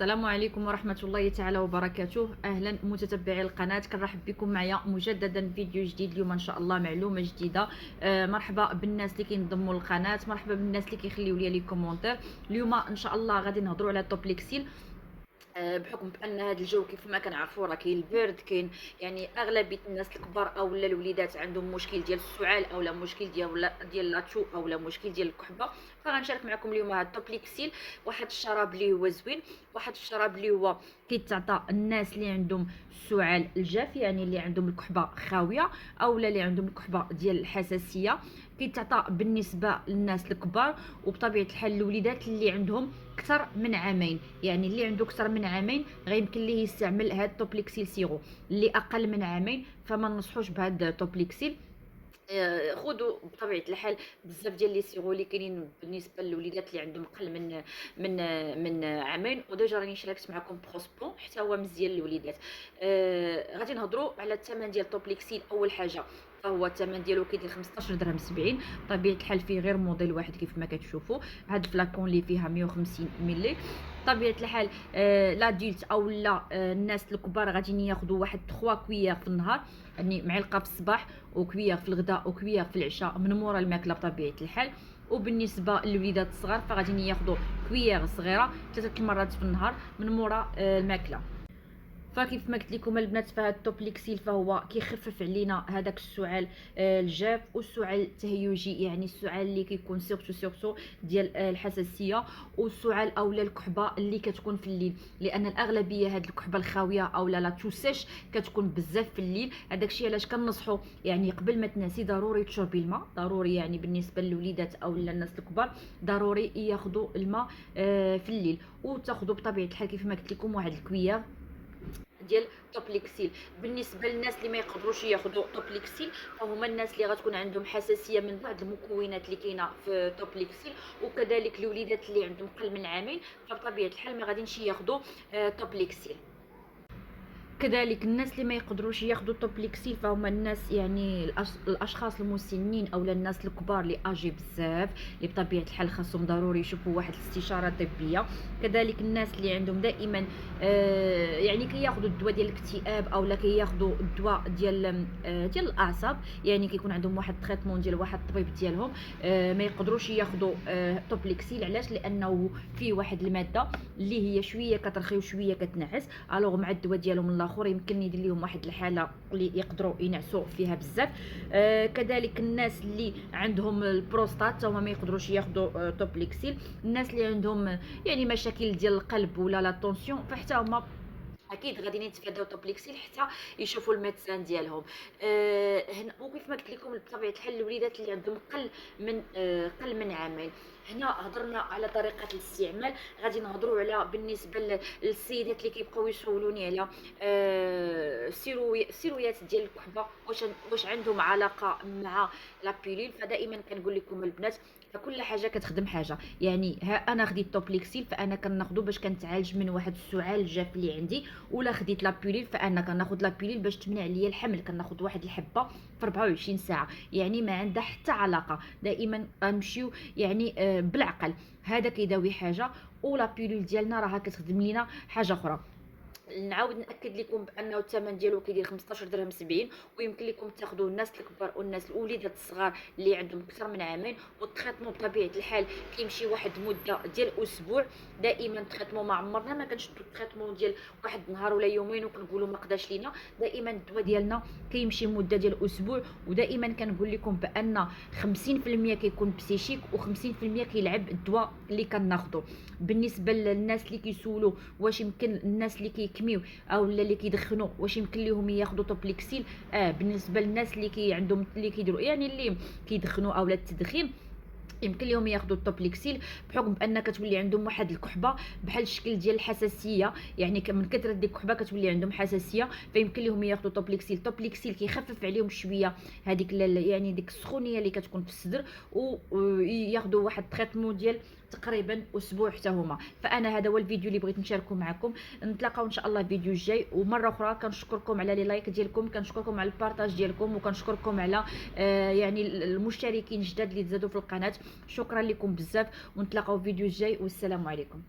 السلام عليكم ورحمة الله تعالى وبركاته. أهلا متتبعي القناة، كنرحب بكم معايا مجددا فيديو جديد. اليوم إن شاء الله معلومة جديدة. مرحبا بالناس اللي كينضموا للقناة، مرحبا بالناس اللي كيخليو لي كومونتير. اليوم إن شاء الله غادي نهضروا على توبليكسيل. بحكم بان هذا الجو كيف ما كنعرفوا راه كاين البرد، كاين يعني اغلبيه الناس الكبار او الوليدات عندهم مشكل ديال السعال او لا مشكل ديال لاتشو او لا مشكل ديال الكحبه. فغنشارك معكم اليوم هذا التوبليكسيل، واحد الشراب اللي هو زوين، واحد الشراب اللي هو كيتعطى الناس اللي عندهم السعال الجاف، يعني اللي عندهم الكحبه خاويه او لا اللي عندهم الكحبه ديال الحساسيه. كيتعطى بالنسبه للناس الكبار، وبطبيعه الحال الوليدات اللي عندهم اكثر من عامين، يعني اللي عنده اكثر من عامين غيمكن ليه يستعمل هاد توبليكسيل سيرو. اللي اقل من عامين فما ننصحوش بهاد توبليكسيل. خذوا بطبيعه الحال بزاف ديال لي سيرو اللي كاينين بالنسبه للوليدات اللي عندهم اقل من عامين. وديجا راني شاركت معكم بروسبون حتى هو مزيان للوليدات. غادي نهضروا على الثمن ديال توبليكسيل. اول حاجه فهو الثمن ديالو كيدير 15 درهم 70. طبيعه الحال فيه غير موديل واحد كيف ما كتشوفوا. هاد الفلاكون اللي فيها 150 ملي. طبيعه الحال لاديلت او لا الناس الكبار غادي ياخذوا واحد 3 كويير في النهار، يعني معلقه في الصباح وكويير في الغداء وكويير في العشاء من مورا الماكله بطبيعه الحال. وبالنسبه للوليدات الصغار فغادي ياخذوا كويير صغيره 3 المرات في النهار من مورا الماكله. فكيف ما قلت لكم البنات، فهاد التوبليكسيل فهو كيخفف علينا هذاك السعال الجاف والسعال التهيجي، يعني السعال اللي كيكون سيرتو ديال الحساسيه، والسعال اولا الكحبه اللي كتكون في الليل، لان الاغلبيه هاد الكحبه الخاويه اولا لا توسيش كتكون بزاف في الليل. هذاك الشيء علاش كنصحوا يعني قبل ما تنعسي ضروري تشربي الماء، ضروري يعني بالنسبه للوليدات او الناس الكبار ضروري ياخذوا الماء في الليل. وتاخذوا بطبيعه الحال كيف ما قلت لكم واحد الكويار ديال توبليكسيل. بالنسبه للناس اللي ما يقدروش ياخذوا توبليكسيل فهما الناس اللي غتكون عندهم حساسيه من بعض المكونات اللي كاينه في توبليكسيل، وكذلك الوليدات اللي عندهم اقل من عامين فبطبيعه الحال ما غاديش ياخذوا توبليكسيل. كذلك الناس اللي ما يقدروش ياخذوا توبليكسيل فهما الناس يعني الاشخاص المسنين او الناس الكبار اللي اجي بزاف، اللي بطبيعه الحال خاصهم ضروري يشوفوا واحد الاستشاره طبيه. كذلك الناس اللي عندهم دائما يعني كياخذوا الدواء ديال الاكتئاب او لا كياخذوا الدواء ديال الاعصاب، يعني كيكون عندهم واحد التريتمون ديال واحد الطبيب ديالهم. ما يقدروش ياخذوا توبليكسيل. علاش؟ لانه فيه واحد الماده اللي هي شويه كترخي وشويه كتنعس، الوغ مع الدواء ديالهم الاخر يمكن يدير لهم واحد الحاله اللي يقدروا ينعسوا فيها بزاف. كذلك الناس اللي عندهم البروستات هما ما يقدروش ياخذوا توبليكسيل. الناس اللي عندهم يعني مشاكل ديال القلب ولا لا طونسيون فحتى هما اكيد غادي يتفاداو توبليكسيل حتى يشوفوا الميدسان ديالهم. هنا وكيف ما قلت لكم بطبيعه الحال الوليدات اللي عندهم قل من عامين. هنا هضرنا على طريقه الاستعمال. غادي نهضروا على بالنسبه للسيدات اللي كيبقاو يسولوني على سيرويات ديال الكحبه، واش عندهم علاقه مع لا بيلول. فدائما كنقول لكم البنات فكل حاجه كتخدم حاجه، يعني ها انا خديت توبليكسيل فانا كناخذو باش كنتعالج من واحد السعال الجاف اللي عندي، ولا خديت لابيليل فانا كناخذ لابيليل باش تمنع ليا الحمل، كناخذ واحد الحبه في 24 ساعه، يعني ما عندها حتى علاقه. دائما غنمشيو يعني بالعقل، هذا كيداوي حاجه ولابيليل ديالنا راها كتخدم لينا حاجه اخرى. نعاود ناكد لكم بانه الثمن ديالو كيدير 15 درهم 70، ويمكن لكم تاخذوه الناس الكبار والناس الوليدات الصغار اللي عندهم اكثر من عامين. والتريتمون بطبيعه الحال كيمشي واحد مده ديال اسبوع. دائما التريتمون ما عمرنا ما كنشدوا التريتمون ديال واحد نهار ولا يومين وكنقولوا ما قداش لينا. دائما الدواء ديالنا كيمشي مده ديال اسبوع. ودائما كنقول لكم بان 50% كيكون بسيشيك و50% كيلعب الدواء اللي كناخذو. بالنسبه للناس اللي كيسولوا واش يمكن الناس اللي كيكميو او اللي كيدخنوا واش يمكن لهم ياخذوا توبليكسيل، بالنسبه للناس اللي عندهم اللي كيديروا يعني اللي كيدخنوا اولا التدخين يمكن لهم ياخذوا التوبليكسيل، بحكم بان كتولي عندهم واحد الكحبه بحال الشكل ديال الحساسيه، يعني من كثره ديك الكحبه كتولي عندهم حساسيه فيمكن لهم ياخذوا توبليكسيل. توبليكسيل كيخفف عليهم شويه هذيك يعني ديك السخونيه اللي كتكون في الصدر، وياخذوا واحد التريتمون ديال تقريبا اسبوع حتى هما. فانا هذا هو الفيديو اللي بغيت نشاركه معكم. نتلاقاو ان شاء الله الفيديو الجاي. ومره اخرى كنشكركم على لي لايك ديالكم، كنشكركم على البارطاج ديالكم، وكنشكركم على يعني المشتركين الجداد اللي تزادوا في القناه. شكرا لكم بزاف، ونتلاقاو في الفيديو الجاي والسلام عليكم.